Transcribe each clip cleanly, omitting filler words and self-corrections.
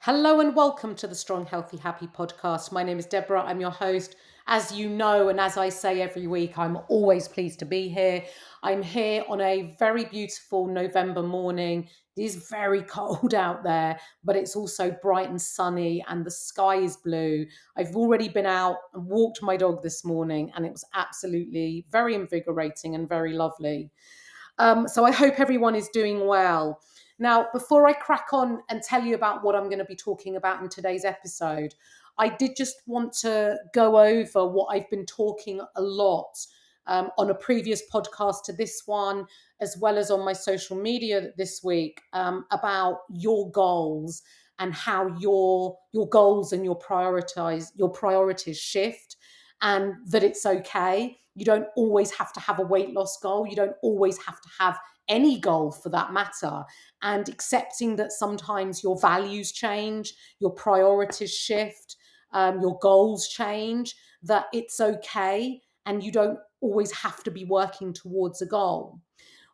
Hello and welcome to the Strong, Healthy, Happy podcast. My name is Debra. I'm your host. As you know, and as I say every week, I'm always pleased to be here. I'm here on a very beautiful November morning. It is very cold out there, but it's also bright and sunny and the sky is blue. I've already been out and walked my dog this morning and it was absolutely very invigorating and very lovely. So I hope everyone is doing well. Now, before I crack on and tell you about what I'm going to be talking about in today's episode, I did just want to go over what I've been talking a lot on a previous podcast to this one, as well as on my social media this week, about your goals and how your goals and your priorities shift, and that it's okay. You don't always have to have a weight loss goal. You don't always have to have any goal for that matter. And accepting that sometimes your values change, your priorities shift, your goals change, that it's okay. And you don't always have to be working towards a goal.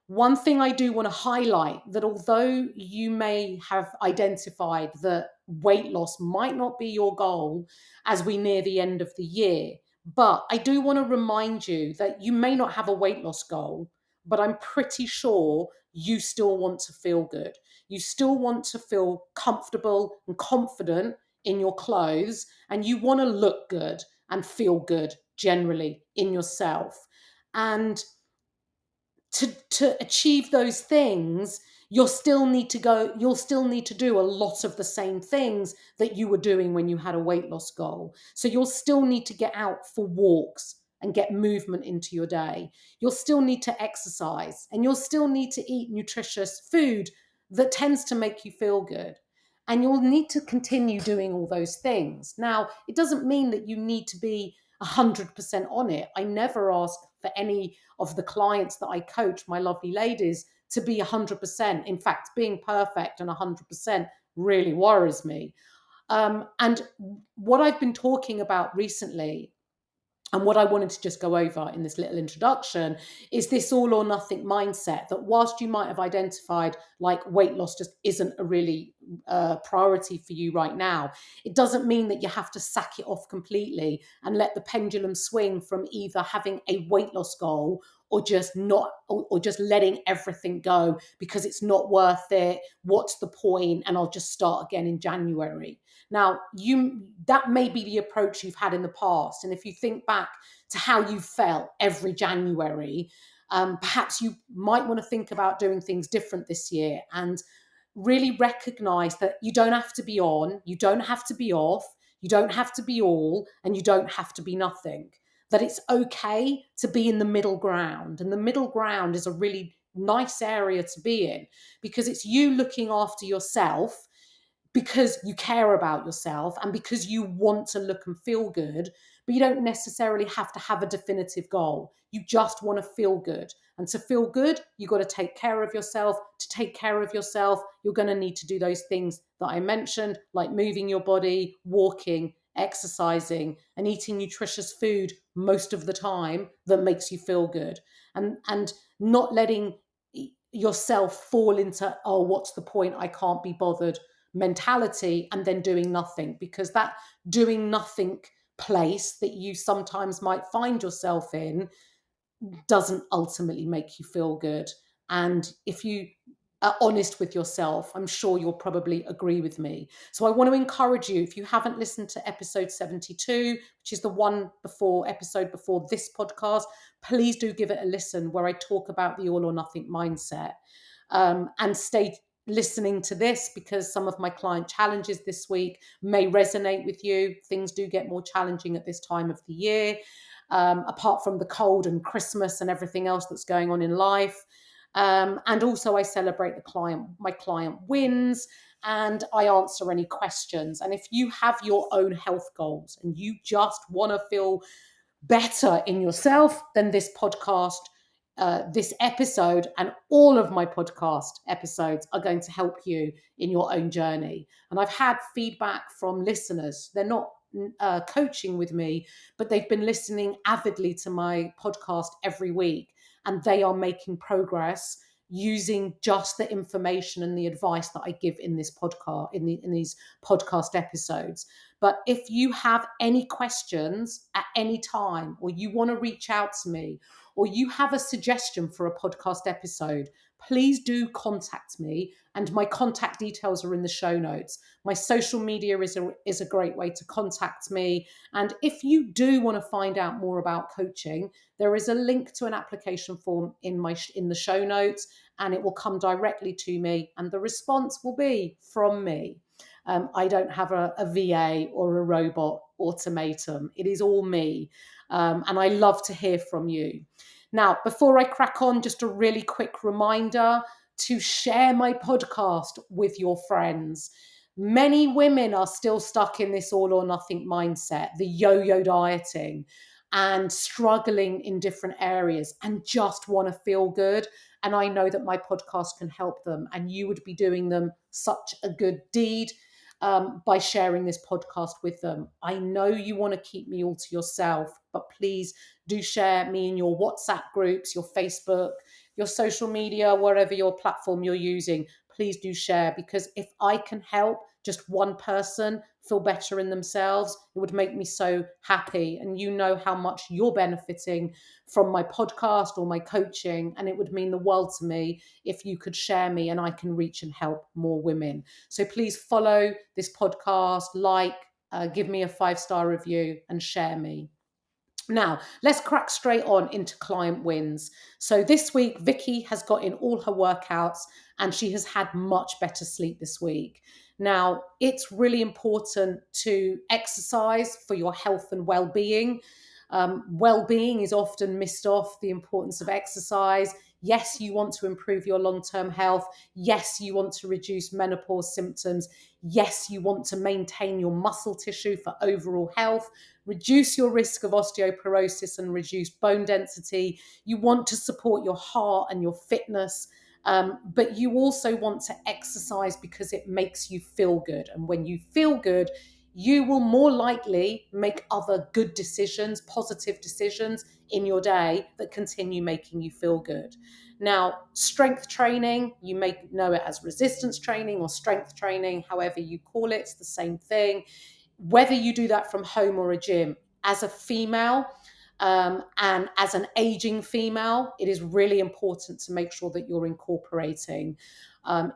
One thing I do want to highlight, that although you may have identified that weight loss might not be your goal as we near the end of the year, but I do want to remind you that you may not have a weight loss goal, but I'm pretty sure you still want to feel good. You still want to feel comfortable and confident in your clothes, and you want to look good and feel good generally in yourself. And to achieve those things, you'll still need to do a lot of the same things that you were doing when you had a weight loss goal. So you'll still need to get out for walks and get movement into your day. You'll still need to exercise, and you'll still need to eat nutritious food that tends to make you feel good. And you'll need to continue doing all those things. Now, it doesn't mean that you need to be 100% on it. I never ask for any of the clients that I coach, my lovely ladies, to be 100%. In fact, being perfect and 100% really worries me. And what I've been talking about recently, and what I wanted to just go over in this little introduction, is this all or nothing mindset, that whilst you might have identified like weight loss just isn't a really priority for you right now, it doesn't mean that you have to sack it off completely and let the pendulum swing from either having a weight loss goal or just not, or just letting everything go because it's not worth it. What's the point? And I'll just start again in January. Now, that may be the approach you've had in the past. And if you think back to how you felt every January, perhaps you might want to think about doing things different this year and really recognize that you don't have to be on, you don't have to be off, you don't have to be all, and you don't have to be nothing. That it's okay to be in the middle ground. And the middle ground is a really nice area to be in because it's you looking after yourself because you care about yourself and because you want to look and feel good, but you don't necessarily have to have a definitive goal. You just want to feel good. And to feel good, you've got to take care of yourself. To take care of yourself, you're going to need to do those things that I mentioned, like moving your body, walking, exercising, and eating nutritious food most of the time that makes you feel good. And not letting yourself fall into, oh, what's the point? I can't be bothered mentality, and then doing nothing, because that doing nothing place that you sometimes might find yourself in doesn't ultimately make you feel good. And if you are honest with yourself, I'm sure you'll probably agree with me. So I want to encourage you, if you haven't listened to episode 72, which is the one episode before this podcast, please do give it a listen, where I talk about the all or nothing mindset. And stay listening to this, because some of my client challenges this week may resonate with you. Things do get more challenging at this time of the year, apart from the cold and Christmas and everything else that's going on in life. And also I celebrate my client wins, and I answer any questions. And if you have your own health goals and you just want to feel better in yourself, then this episode and all of my podcast episodes are going to help you in your own journey. And I've had feedback from listeners. They're not coaching with me, but they've been listening avidly to my podcast every week, and they are making progress using just the information and the advice that I give in this podcast, in these podcast episodes. But if you have any questions at any time, or you want to reach out to me, or you have a suggestion for a podcast episode, please do contact me. And my contact details are in the show notes. My social media is a great way to contact me. And if you do want to find out more about coaching, there is a link to an application form in the show notes, and it will come directly to me, and the response will be from me. I don't have a VA or a robot automatum. It is all me. And I love to hear from you. Now, before I crack on, just a really quick reminder to share my podcast with your friends. Many women are still stuck in this all or nothing mindset, the yo-yo dieting, and struggling in different areas and just want to feel good. And I know that my podcast can help them, and you would be doing them such a good deed by sharing this podcast with them. I know you want to keep me all to yourself, but please do share me in your WhatsApp groups, your Facebook, your social media, wherever your platform you're using. Please do share, because if I can help just one person feel better in themselves, it would make me so happy. And you know how much you're benefiting from my podcast or my coaching, and it would mean the world to me if you could share me and I can reach and help more women. So please follow this podcast, give me a 5-star review, and share me. Now, let's crack straight on into client wins. So this week, Vicky has got in all her workouts and she has had much better sleep this week. Now, it's really important to exercise for your health and well-being. Well-being is often missed off, the importance of exercise. Yes, you want to improve your long-term health. Yes, you want to reduce menopause symptoms. Yes, you want to maintain your muscle tissue for overall health, reduce your risk of osteoporosis and reduce bone density. You want to support your heart and your fitness, but you also want to exercise because it makes you feel good. And when you feel good, you will more likely make other good decisions, positive decisions in your day that continue making you feel good. Now, strength training, you may know it as resistance training or strength training, however you call it, it's the same thing. Whether you do that from home or a gym, as a female and as an aging female, it is really important to make sure that you're incorporating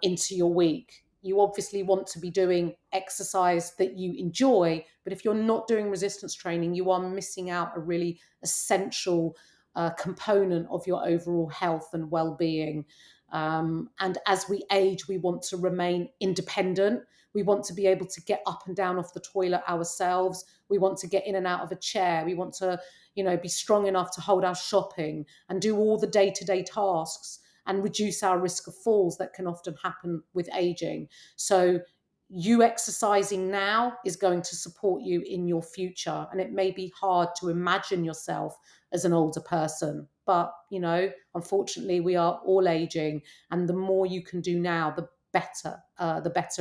into your week. You obviously want to be doing exercise that you enjoy, but if you're not doing resistance training, you are missing out a really essential component of your overall health and well-being. And as we age, we want to remain independent. We want to be able to get up and down off the toilet ourselves. We want to get in and out of a chair. We want to, be strong enough to hold our shopping and do all the day-to-day tasks and reduce our risk of falls that can often happen with aging. So you exercising now is going to support you in your future. And it may be hard to imagine yourself as an older person, but, unfortunately, we are all aging. And the more you can do now, the better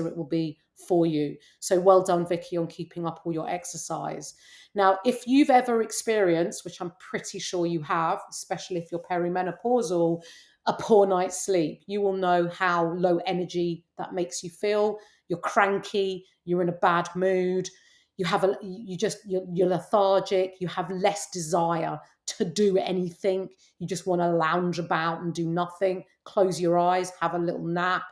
it will be for you. So well done, Vicky, on keeping up all your exercise. Now, if you've ever experienced, which I'm pretty sure you have, especially if you're perimenopausal, a poor night's sleep, you will know how low energy that makes you feel. You're cranky, you're in a bad mood, you're lethargic, you have less desire to do anything. You just want to lounge about and do nothing, close your eyes, have a little nap.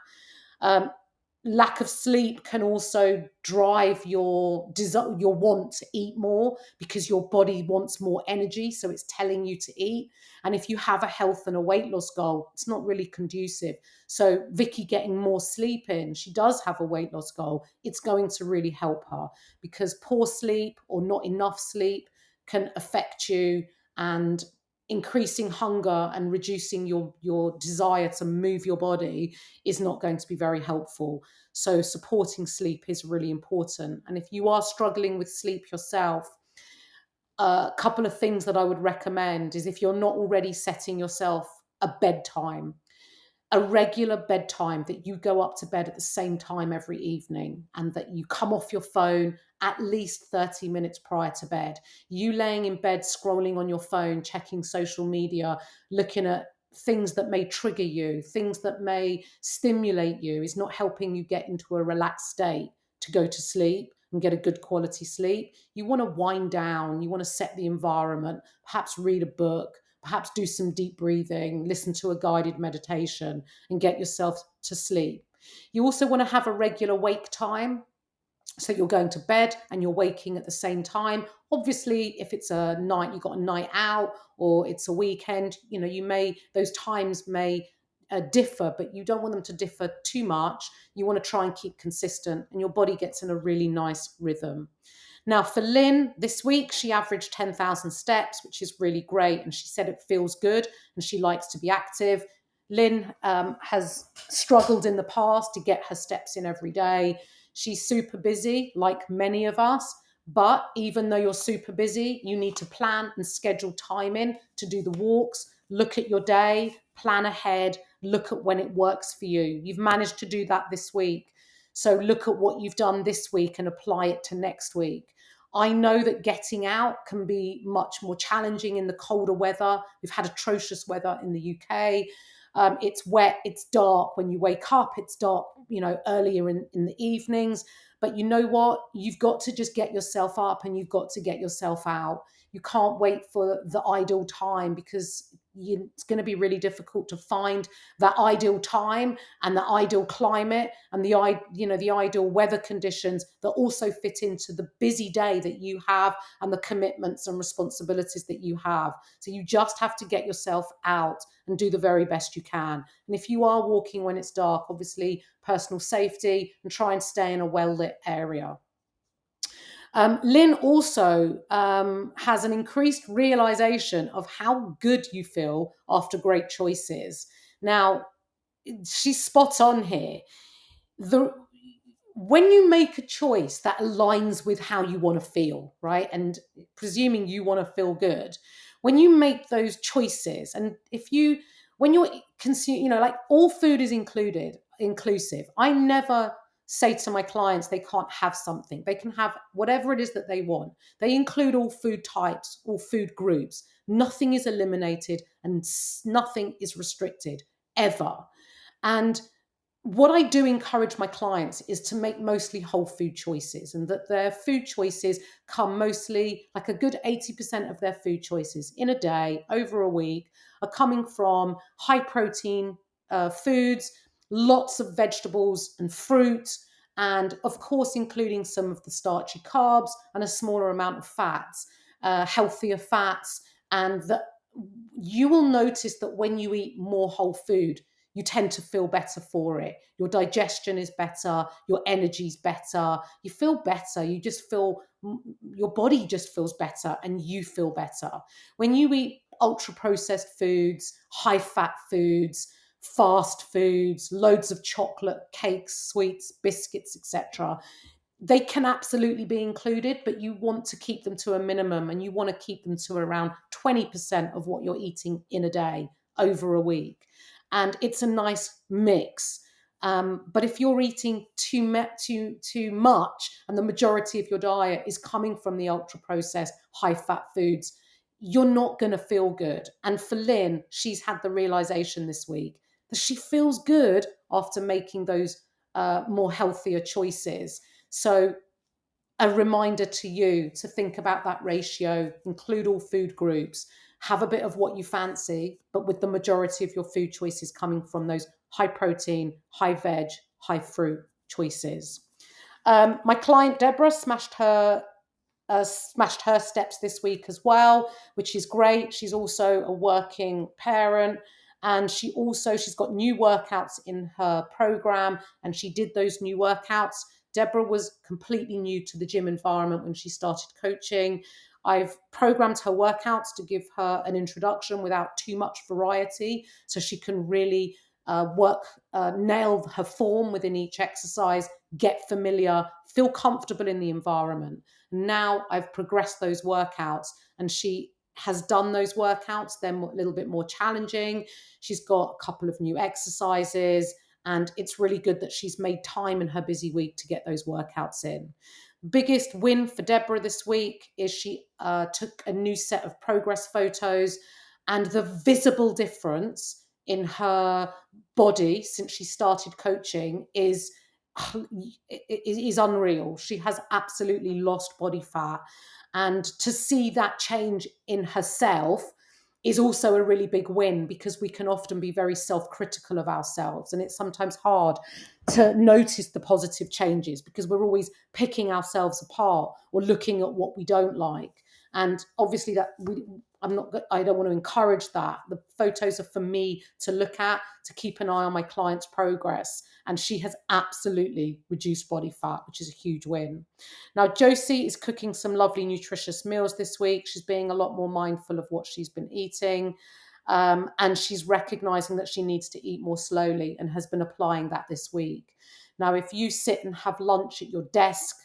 Lack of sleep can also drive your want to eat more, because your body wants more energy, so it's telling you to eat. And if you have a health and a weight loss goal, it's not really conducive. So Vicky getting more sleep in, she does have a weight loss goal, it's going to really help her, because poor sleep or not enough sleep can affect you, and increasing hunger and reducing your desire to move your body is not going to be very helpful. So supporting sleep is really important. And if you are struggling with sleep yourself, a couple of things that I would recommend is, if you're not already setting yourself a bedtime, a regular bedtime, that you go up to bed at the same time every evening, and that you come off your phone at least 30 minutes prior to bed. You laying in bed, scrolling on your phone, checking social media, looking at things that may trigger you, things that may stimulate you, is not helping you get into a relaxed state to go to sleep and get a good quality sleep. You want to wind down, you want to set the environment, perhaps read a book, perhaps do some deep breathing, listen to a guided meditation, and get yourself to sleep. You also want to have a regular wake time, so you're going to bed and you're waking at the same time. Obviously, if it's a night, you've got a night out, or it's a weekend, those times may differ, but you don't want them to differ too much. You want to try and keep consistent, and your body gets in a really nice rhythm. Now, for Lynn, this week, she averaged 10,000 steps, which is really great. And she said it feels good and she likes to be active. Lynn has struggled in the past to get her steps in every day. She's super busy, like many of us. But even though you're super busy, you need to plan and schedule time in to do the walks, look at your day, plan ahead, look at when it works for you. You've managed to do that this week. So look at what you've done this week and apply it to next week. I know that getting out can be much more challenging in the colder weather. We've had atrocious weather in the UK. It's wet, it's dark. When you wake up, it's dark, earlier in the evenings. But you know what? You've got to just get yourself up and you've got to get yourself out. You can't wait for the ideal time, because it's going to be really difficult to find that ideal time and the ideal climate and the ideal weather conditions that also fit into the busy day that you have and the commitments and responsibilities that you have. So you just have to get yourself out and do the very best you can. And if you are walking when it's dark, obviously personal safety, and try and stay in a well-lit area. Lynn also has an increased realization of how good you feel after great choices. Now, she's spot on here. When you make a choice that aligns with how you want to feel, right? And presuming you want to feel good, when you make those choices, and when you're consume, like all food is inclusive. I never say to my clients they can't have something. They can have whatever it is that they want. They include all food types, all food groups. Nothing is eliminated and nothing is restricted ever. And what I do encourage my clients is to make mostly whole food choices, and that their food choices come mostly, like a good 80% of their food choices in a day, over a week, are coming from high protein foods, lots of vegetables and fruit, and of course, including some of the starchy carbs and a smaller amount of fats, healthier fats. And that you will notice that when you eat more whole food, you tend to feel better for it. Your digestion is better, your energy's better, you feel better, your body just feels better and you feel better. When you eat ultra processed foods, high fat foods, fast foods, loads of chocolate, cakes, sweets, biscuits, etc., they can absolutely be included, but you want to keep them to a minimum, and you want to keep them to around 20% of what you're eating in a day over a week. And it's a nice mix. But if you're eating too much, and the majority of your diet is coming from the ultra processed, high fat foods, you're not going to feel good. And for Lynn, she's had the realization this week that she feels good after making those more healthier choices. So a reminder to you to think about that ratio, include all food groups, have a bit of what you fancy, but with the majority of your food choices coming from those high protein, high veg, high fruit choices. My client Debra smashed her steps this week as well, which is great. She's also a working parent, and she's got new workouts in her program, and she did those new workouts. Debra was completely new to the gym environment when she started coaching. I've programmed her workouts to give her an introduction without too much variety, so she can really nail her form within each exercise, get familiar, feel comfortable in the environment. Now I've progressed those workouts, and she has done those workouts. They're a little bit more challenging. She's got a couple of new exercises, and it's really good that she's made time in her busy week to get those workouts in. Biggest win for Debra this week is she took a new set of progress photos, And the visible difference in her body since she started coaching is unreal. She has absolutely lost body fat. And to see that change in herself is also a really big win, because we can often be very self-critical of ourselves, and it's sometimes hard to notice the positive changes because we're always picking ourselves apart or looking at what we don't like. And obviously I don't want to encourage that. The photos are for me to look at, to keep an eye on my client's progress. And she has absolutely reduced body fat, which is a huge win. Now, Josie is cooking some lovely, nutritious meals this week. She's being a lot more mindful of what she's been eating. And she's recognizing that she needs to eat more slowly and has been applying that this week. Now, if you sit and have lunch at your desk,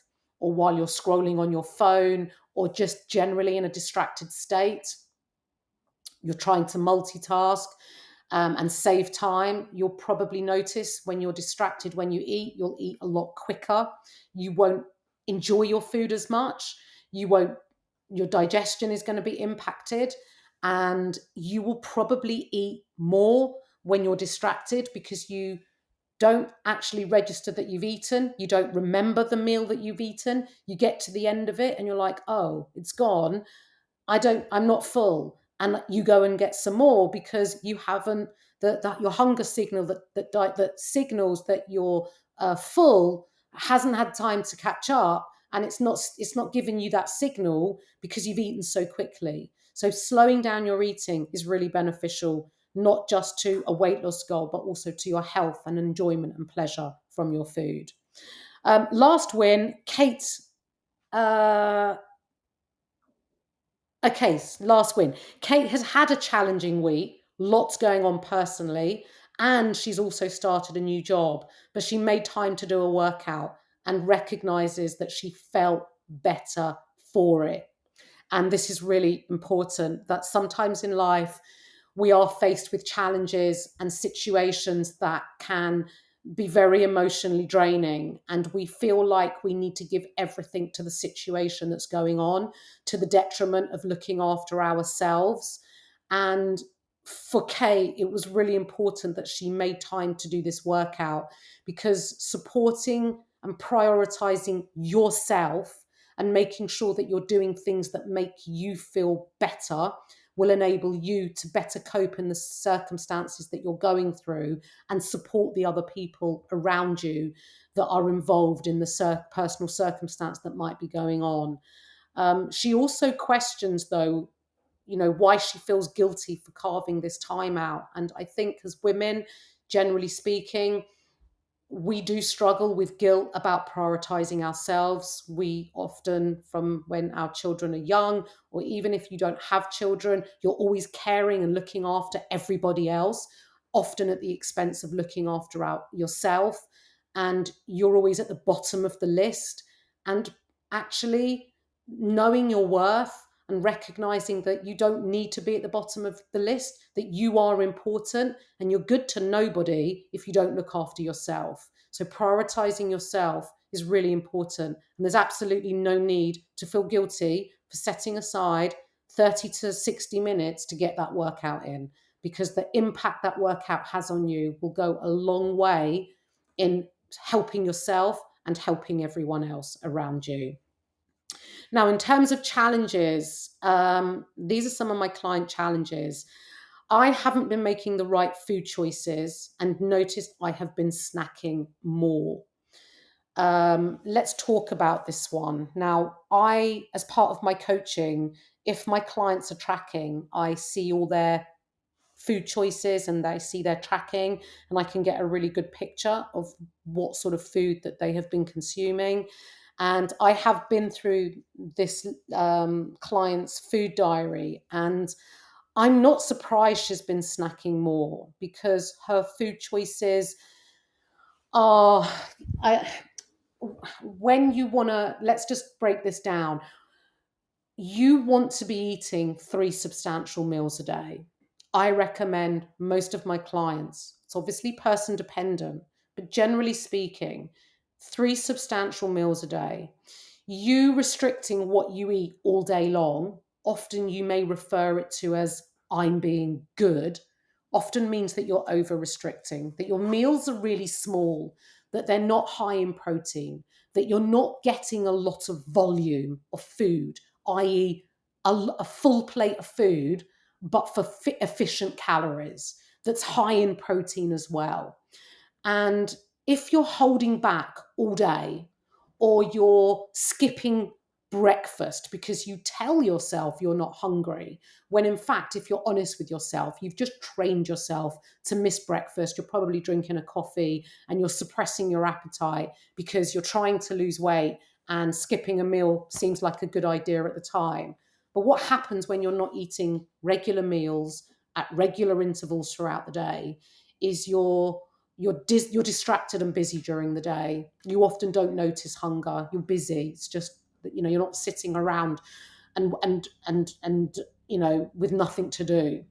or while you're scrolling on your phone, or just generally in a distracted state, you're trying to multitask and save time, you'll probably notice when you're distracted, when you eat, you'll eat a lot quicker. You won't enjoy your food as much. Your digestion is going to be impacted, and you will probably eat more when you're distracted because you don't actually register that you've eaten. You don't remember the meal that you've eaten. You get to the end of it and you're like, oh, it's gone. I'm not full. And you go and get some more because you haven't, that your hunger signal that signals that you're full hasn't had time to catch up. And it's not giving you that signal because you've eaten so quickly. So slowing down your eating is really beneficial, not just to a weight loss goal, but also to your health and enjoyment and pleasure from your food. Last win, Kate. Last win. Kate has had a challenging week, lots going on personally, and she's also started a new job, but she made time to do a workout and recognizes that she felt better for it. And this is really important, that sometimes in life we are faced with challenges and situations that can be very emotionally draining, and we feel like we need to give everything to the situation that's going on, to the detriment of looking after ourselves. And for Kate, it was really important that she made time to do this workout, because supporting and prioritizing yourself and making sure that you're doing things that make you feel better will enable you to better cope in the circumstances that you're going through and support the other people around you that are involved in the personal circumstance that might be going on. She also questions, though, why she feels guilty for carving this time out. And I think as women, generally speaking, we do struggle with guilt about prioritizing ourselves. We often, from when our children are young, or even if you don't have children, you're always caring and looking after everybody else, often at the expense of looking after yourself. And you're always at the bottom of the list. And actually, knowing your worth and recognizing that you don't need to be at the bottom of the list, that you are important and you're good to nobody if you don't look after yourself. So prioritizing yourself is really important. And there's absolutely no need to feel guilty for setting aside 30 to 60 minutes to get that workout in, because the impact that workout has on you will go a long way in helping yourself and helping everyone else around you. Now, in terms of challenges, these are some of my client challenges. I haven't been making the right food choices and noticed I have been snacking more. Let's talk about this one. Now, as part of my coaching, if my clients are tracking, I see all their food choices and I see their tracking, and I can get a really good picture of what sort of food that they have been consuming. And I have been through this client's food diary, and I'm not surprised she's been snacking more, because her food choices are, when you want to, let's just break this down. You want to be eating 3 substantial meals a day. I recommend most of my clients, it's obviously person dependent, but generally speaking, 3 substantial meals a day. You restricting what you eat all day long, often you may refer it to as I'm being good often means that you're over restricting, that your meals are really small, that they're not high in protein, that you're not getting a lot of volume of food, i.e., a full plate of food, but for efficient calories, that's high in protein as well. And if you're holding back all day, or you're skipping breakfast because you tell yourself you're not hungry, when in fact, if you're honest with yourself, you've just trained yourself to miss breakfast, you're probably drinking a coffee and you're suppressing your appetite because you're trying to lose weight and skipping a meal seems like a good idea at the time. But what happens when you're not eating regular meals at regular intervals throughout the day is you're distracted and busy during the day. You often don't notice hunger. You're busy. It's just that you're not sitting around and with nothing to do.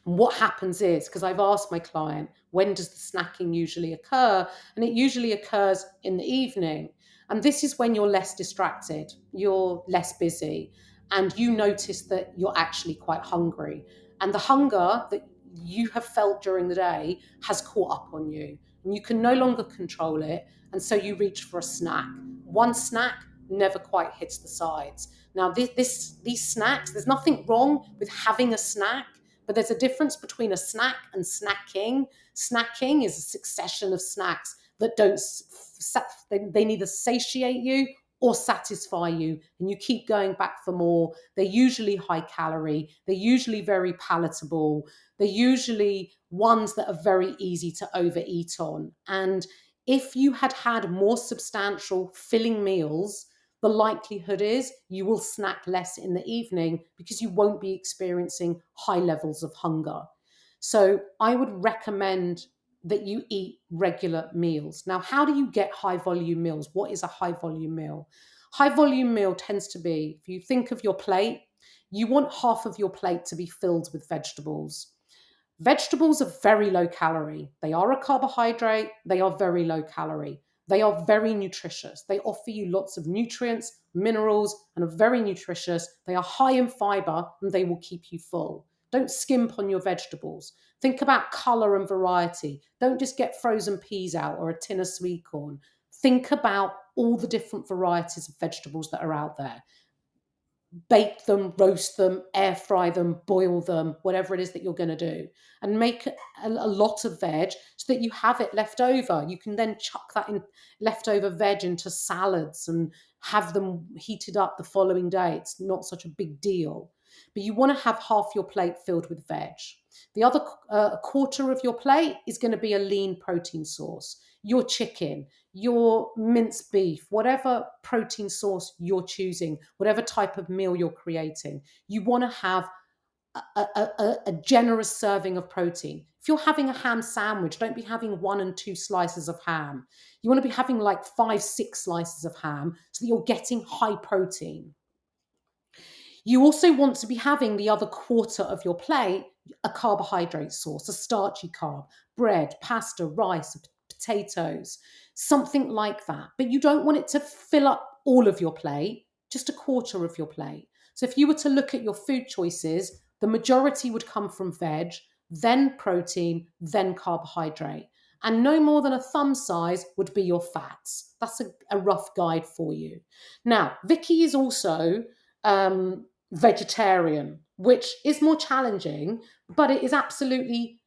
And what happens is, because I've asked my client, when does the snacking usually occur? And it usually occurs in the evening. And this is when you're less distracted, you're less busy, and you notice that you're actually quite hungry. And the hunger that you have felt during the day has caught up on you, and you can no longer control it. And so you reach for a snack. One snack never quite hits the sides. Now, these snacks, there's nothing wrong with having a snack, but there's a difference between a snack and snacking. Snacking is a succession of snacks that they neither satiate you or satisfy you, and you keep going back for more. They're usually high calorie. They're usually very palatable. They're usually ones that are very easy to overeat on. And if you had had more substantial filling meals, the likelihood is you will snack less in the evening because you won't be experiencing high levels of hunger. So I would recommend that you eat regular meals. Now, how do you get high volume meals? What is a high volume meal? High volume meal tends to be, if you think of your plate, you want half of your plate to be filled with vegetables. Vegetables are very low calorie. They are a carbohydrate. They are very low calorie. They are very nutritious. They offer you lots of nutrients, minerals, and are very nutritious. They are high in fiber and they will keep you full. Don't skimp on your vegetables. Think about color and variety. Don't just get frozen peas out or a tin of sweet corn. Think about all the different varieties of vegetables that are out there. Bake them, roast them, air fry them, boil them, whatever it is that you're going to do. And make a lot of veg so that you have it left over. You can then chuck that in leftover veg into salads and have them heated up the following day. It's not such a big deal. But you want to have half your plate filled with veg. The other quarter of your plate is going to be a lean protein source. Your chicken, your minced beef, whatever protein source you're choosing, whatever type of meal you're creating, you want to have a generous serving of protein. If you're having a ham sandwich, don't be having 1 and 2 slices of ham. You want to be having like 5, 6 slices of ham so that you're getting high protein. You also want to be having the other quarter of your plate a carbohydrate source, a starchy carb, bread, pasta, rice, potatoes, something like that. But you don't want it to fill up all of your plate, just a quarter of your plate. So if you were to look at your food choices, the majority would come from veg, then protein, then carbohydrate. And no more than a thumb size would be your fats. That's a rough guide for you. Now, Vicky is also vegetarian, which is more challenging, but it is absolutely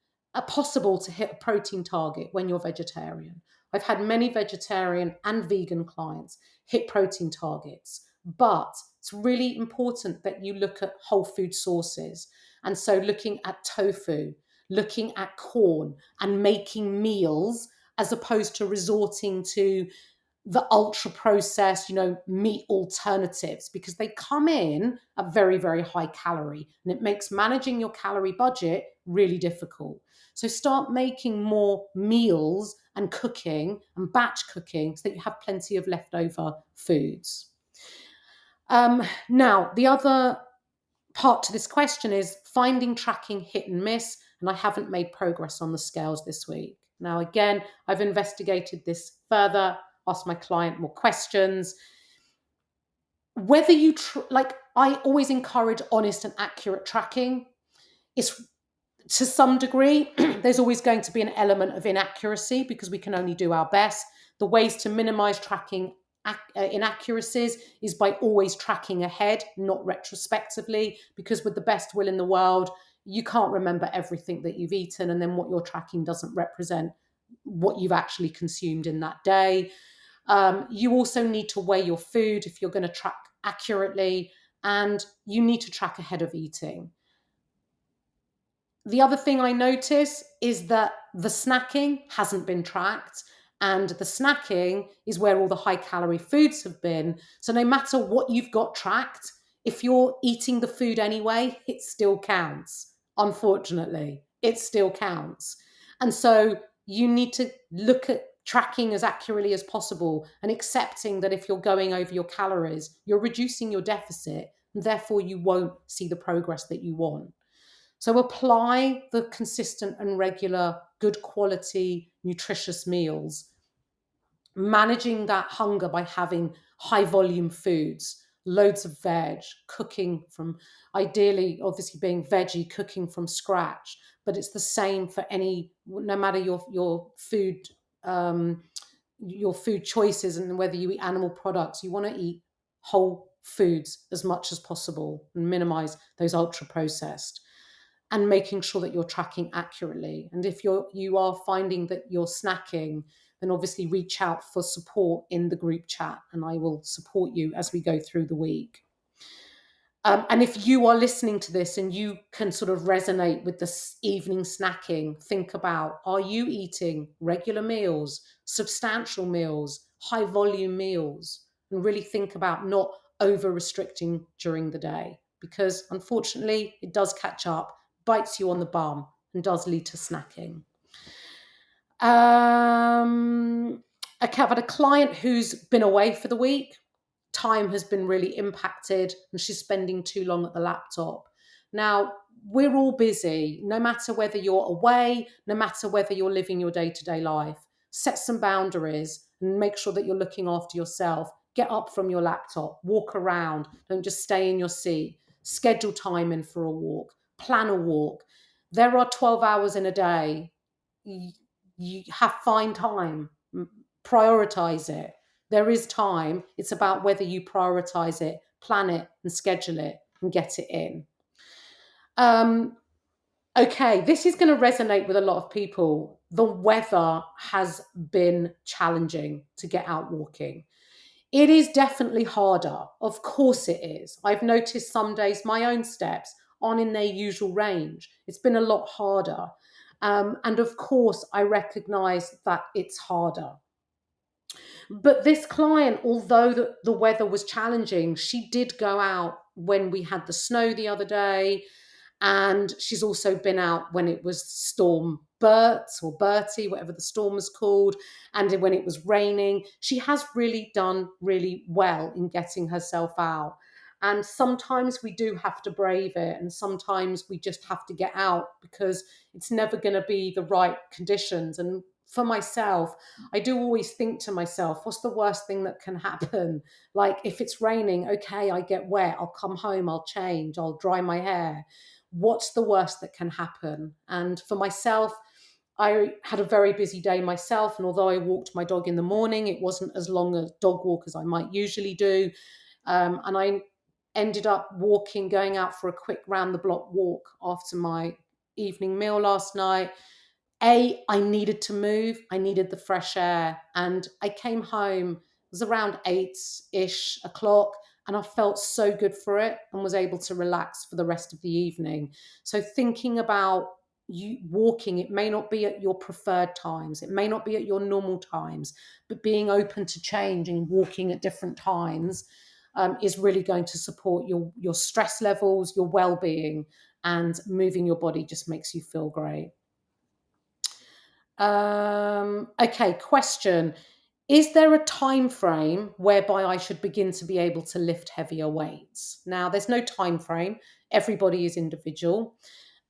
possible to hit a protein target when you're vegetarian. I've had many vegetarian and vegan clients hit protein targets, but it's really important that you look at whole food sources. And so looking at tofu, looking at corn, and making meals as opposed to resorting to the ultra processed, meat alternatives, because they come in at very, very high calorie, and it makes managing your calorie budget really difficult. So start making more meals and cooking and batch cooking so that you have plenty of leftover foods. Now, the other part to this question is finding tracking hit and miss, and I haven't made progress on the scales this week. Now, again, I've investigated this further, asked my client more questions. Whether you, I always encourage honest and accurate tracking. It's to some degree, there's always going to be an element of inaccuracy because we can only do our best. The ways to minimize tracking inaccuracies is by always tracking ahead, not retrospectively, because with the best will in the world, you can't remember everything that you've eaten, and then what you're tracking doesn't represent what you've actually consumed in that day. You also need to weigh your food if you're going to track accurately, and you need to track ahead of eating. The other thing I notice is that the snacking hasn't been tracked, and the snacking is where all the high calorie foods have been. So no matter what you've got tracked, if you're eating the food anyway, it still counts. Unfortunately, it still counts. And so you need to look at tracking as accurately as possible and accepting that if you're going over your calories, you're reducing your deficit, and therefore you won't see the progress that you want. So apply the consistent and regular, good quality, nutritious meals, managing that hunger by having high volume foods, loads of veg, cooking from, ideally, obviously being veggie, cooking from scratch. But it's the same for any, no matter your food choices and whether you eat animal products, you want to eat whole foods as much as possible and minimize those ultra processed, and making sure that you're tracking accurately. And if you are finding that you're snacking, then obviously reach out for support in the group chat, and I will support you as we go through the week. And if you are listening to this and you can sort of resonate with this evening snacking, think about, are you eating regular meals, substantial meals, high volume meals? And really think about not over restricting during the day, because unfortunately it does catch up, bites you on the bum, and does lead to snacking. Okay, I've had a client who's been away for the week. Time has been really impacted and she's spending too long at the laptop. Now, we're all busy, no matter whether you're away, no matter whether you're living your day-to-day life. Set some boundaries and make sure that you're looking after yourself. Get up from your laptop, walk around, don't just stay in your seat. Schedule time in for a walk, plan a walk. There are 12 hours in a day. You find time, prioritize it. There is time. It's about whether you prioritize it, plan it, and schedule it and get it in. Okay, this is going to resonate with a lot of people. The weather has been challenging to get out walking. It is definitely harder. Of course it is. I've noticed some days my own steps aren't in their usual range. It's been a lot harder. And of course, I recognize that it's harder. But this client, although the weather was challenging, she did go out when we had the snow the other day. And she's also been out when it was Storm Bert or Bertie, whatever the storm was called, and when it was raining. She has really done really well in getting herself out. And sometimes we do have to brave it, and sometimes we just have to get out because it's never going to be the right conditions. And for myself, I do always think to myself, what's the worst thing that can happen? Like, if it's raining, okay, I get wet, I'll come home, I'll change, I'll dry my hair. What's the worst that can happen? And for myself, I had a very busy day myself. And although I walked my dog in the morning, it wasn't as long a dog walk as I might usually do. And I ended up going out for a quick round the block walk after my evening meal last night. I needed to move. I needed the fresh air. And I came home, it was around 8-ish o'clock, and I felt so good for it and was able to relax for the rest of the evening. So thinking about you walking, it may not be at your preferred times, it may not be at your normal times, but being open to change and walking at different times is really going to support your stress levels, your well-being, and moving your body just makes you feel great. Okay, question. Is there a time frame whereby I should begin to be able to lift heavier weights? Now, there's no time frame. Everybody is individual.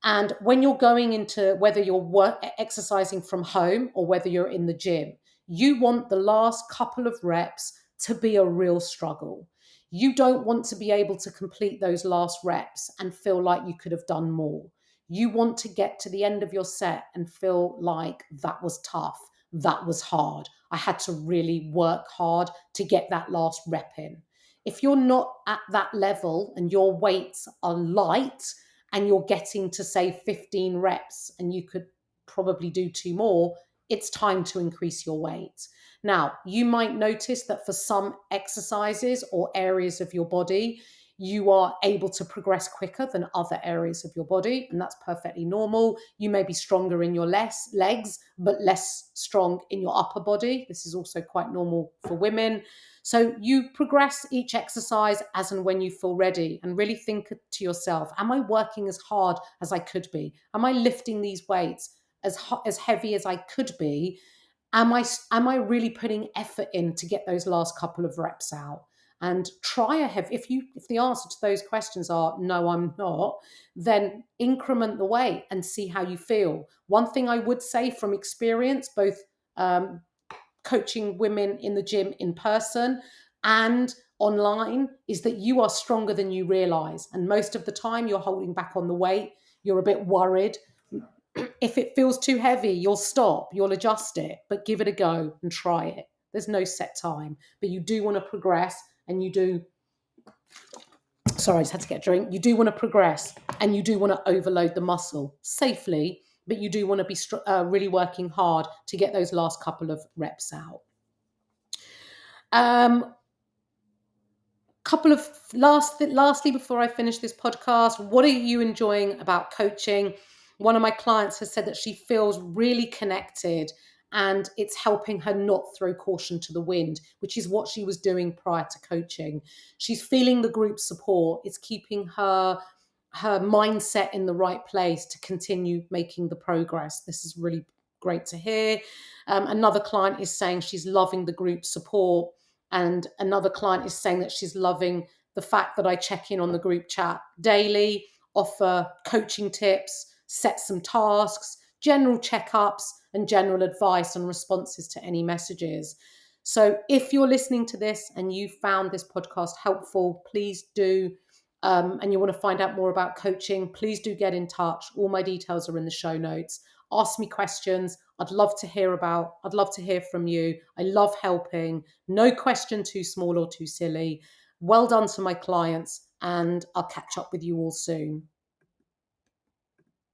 And when you're going into whether you're exercising from home or whether you're in the gym, you want the last couple of reps to be a real struggle. You don't want to be able to complete those last reps and feel like you could have done more. You want to get to the end of your set and feel like that was tough, that was hard. I had to really work hard to get that last rep in. If you're not at that level and your weights are light and you're getting to say 15 reps and you could probably do two more, it's time to increase your weight. Now, you might notice that for some exercises or areas of your body, you are able to progress quicker than other areas of your body, and that's perfectly normal. You may be stronger in your legs, but less strong in your upper body. This is also quite normal for women. So you progress each exercise as and when you feel ready, and really think to yourself, am I working as hard as I could be? Am I lifting these weights as heavy as I could be? Am I really putting effort in to get those last couple of reps out? And try a heavy. If the answer to those questions are no, I'm not, then increment the weight and see how you feel. One thing I would say from experience, both um, coaching women in the gym in person and online, is that you are stronger than you realize. And most of the time, you're holding back on the weight. You're a bit worried. If it feels too heavy, you'll stop, you'll adjust it, but give it a go and try it. There's no set time, but you do want to progress and you do. Sorry, I just had to get a drink. You do want to progress and you do want to overload the muscle safely, but you do want to be really working hard to get those last couple of reps out. Lastly, before I finish this podcast, what are you enjoying about coaching? One of my clients has said that she feels really connected and it's helping her not throw caution to the wind, which is what she was doing prior to coaching. She's feeling the group support. It's keeping her mindset in the right place to continue making the progress. This is really great to hear. Another client is saying she's loving the group support. And another client is saying that she's loving the fact that I check in on the group chat daily, offer coaching tips, set some tasks, general checkups, and general advice and responses to any messages. So if you're listening to this and you found this podcast helpful, please do. And you want to find out more about coaching, please do get in touch. All my details are in the show notes. Ask me questions. I'd love to hear from you. I love helping. No question too small or too silly. Well done to my clients, and I'll catch up with you all soon.